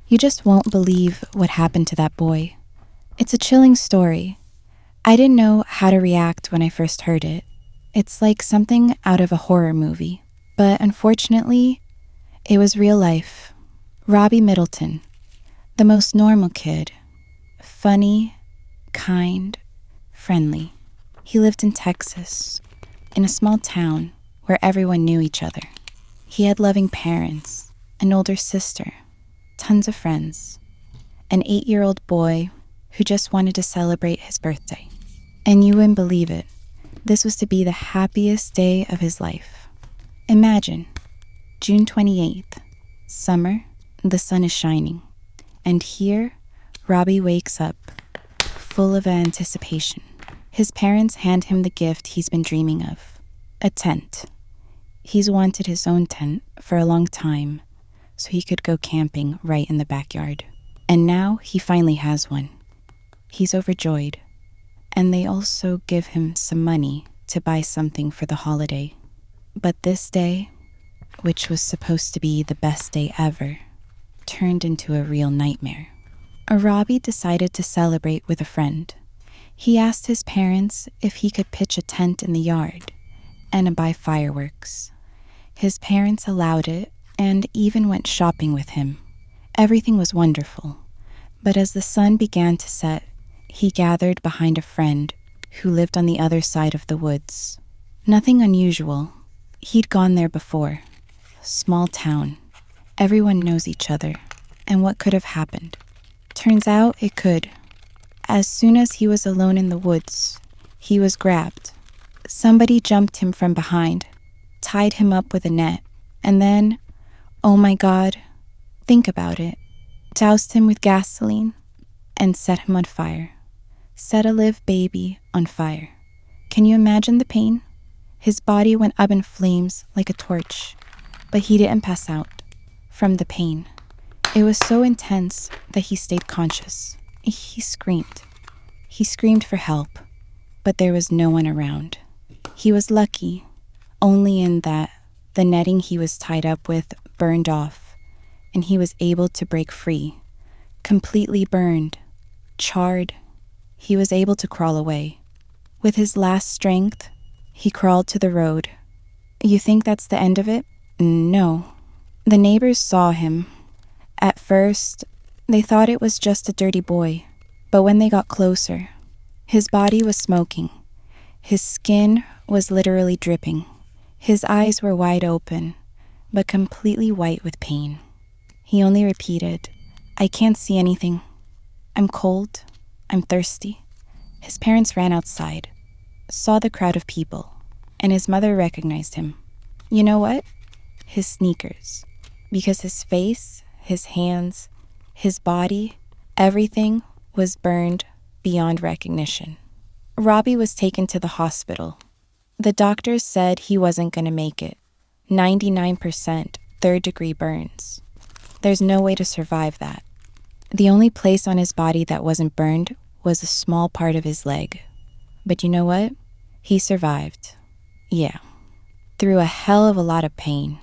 You just won't believe what happened to that boy. It's a chilling story. I didn't know how to react when I first heard it. It's like something out of a horror movie. But unfortunately, it was real life. Robbie Middleton, the most normal kid. Funny, kind, friendly. He lived in Texas, in a small town where everyone knew each other. He had loving parents, an older sister, tons of friends, an 8-year-old boy who just wanted to celebrate his birthday. And you wouldn't believe it, this was to be the happiest day of his life. Imagine, June 28th, summer, the sun is shining, and here, Robbie wakes up, full of anticipation. His parents hand him the gift he's been dreaming of, a tent. He's wanted his own tent for a long time, so he could go camping right in the backyard. And now he finally has one. He's overjoyed, and they also give him some money to buy something for the holiday. But this day, which was supposed to be the best day ever, turned into a real nightmare. Robbie decided to celebrate with a friend. He asked his parents if he could pitch a tent in the yard and buy fireworks. His parents allowed it and even went shopping with him. Everything was wonderful, but as the sun began to set, he gathered behind a friend who lived on the other side of the woods. Nothing unusual. He'd gone there before. Small town. Everyone knows each other. And what could have happened? Turns out it could. As soon as he was alone in the woods, he was grabbed. Somebody jumped him from behind, tied him up with a net, and then, oh my God, think about it, doused him with gasoline and set him on fire. Set a live baby on fire. Can you imagine the pain? His body went up in flames like a torch, but he didn't pass out from the pain. It was so intense that he stayed conscious. He screamed. He screamed for help, but there was no one around. He was lucky, only in that the netting he was tied up with burned off, and he was able to break free. Completely burned, charred, he was able to crawl away. With his last strength, he crawled to the road. You think that's the end of it? No. The neighbors saw him. At first, they thought it was just a dirty boy, but when they got closer, his body was smoking. His skin was literally dripping. His eyes were wide open, but completely white with pain. He only repeated, "I can't see anything. I'm cold. I'm thirsty." His parents ran outside, saw the crowd of people, and his mother recognized him. You know what? His sneakers. Because his face, his hands, his body, everything was burned beyond recognition. Robbie was taken to the hospital. The doctors said he wasn't going to make it. 99% third-degree burns. There's no way to survive that. The only place on his body that wasn't burned was a small part of his leg. But you know what? He survived. Yeah. Through a hell of a lot of pain.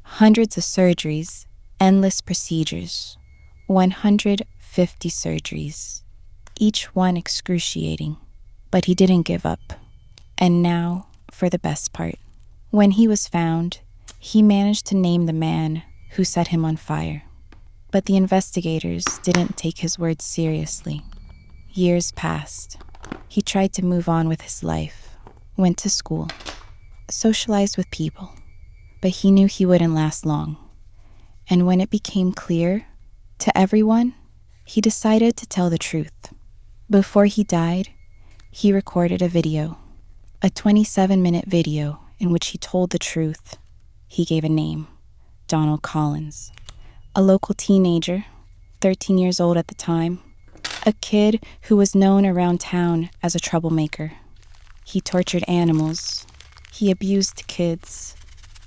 Hundreds of surgeries, endless procedures. 150 surgeries. Each one excruciating. But he didn't give up. And now, for the best part. When he was found, he managed to name the man who set him on fire. But the investigators didn't take his words seriously. Years passed. He tried to move on with his life, went to school, socialized with people, but he knew he wouldn't last long. And when it became clear to everyone, he decided to tell the truth. Before he died, he recorded a video, a 27-minute video in which he told the truth. He gave a name, Donald Collins, a local teenager, 13 years old at the time, a kid who was known around town as a troublemaker. He tortured animals. He abused kids.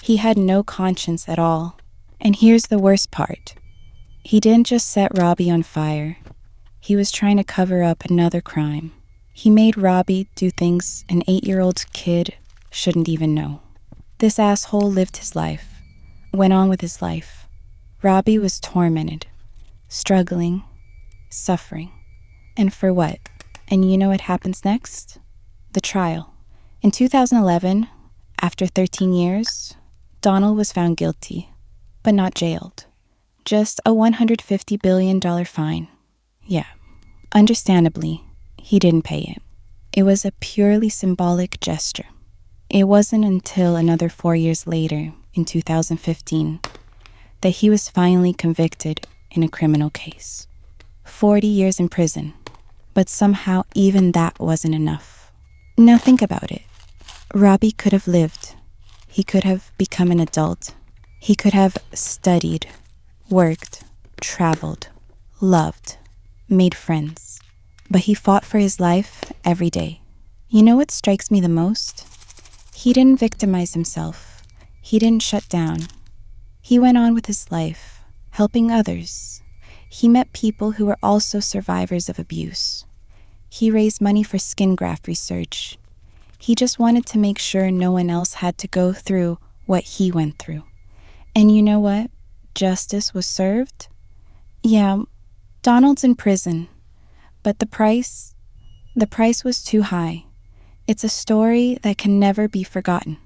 He had no conscience at all. And here's the worst part. He didn't just set Robbie on fire. He was trying to cover up another crime. He made Robbie do things an 8-year-old kid shouldn't even know. This asshole lived his life, went on with his life. Robbie was tormented, struggling, suffering. And for what? And you know what happens next? The trial. In 2011, after 13 years, Donald was found guilty, but not jailed. Just a $150 billion fine. Yeah, understandably, he didn't pay it. It was a purely symbolic gesture. It wasn't until another 4 years later, in 2015, that he was finally convicted in a criminal case. 40 years in prison, but somehow even that wasn't enough. Now think about it. Robbie could have lived. He could have become an adult. He could have studied, worked, traveled, loved, made friends. But he fought for his life every day. You know what strikes me the most? He didn't victimize himself. He didn't shut down. He went on with his life, helping others. He met people who were also survivors of abuse. He raised money for skin graft research. He just wanted to make sure no one else had to go through what he went through. And you know what? Justice was served. Yeah, Donald's in prison. But the price was too high. It's a story that can never be forgotten.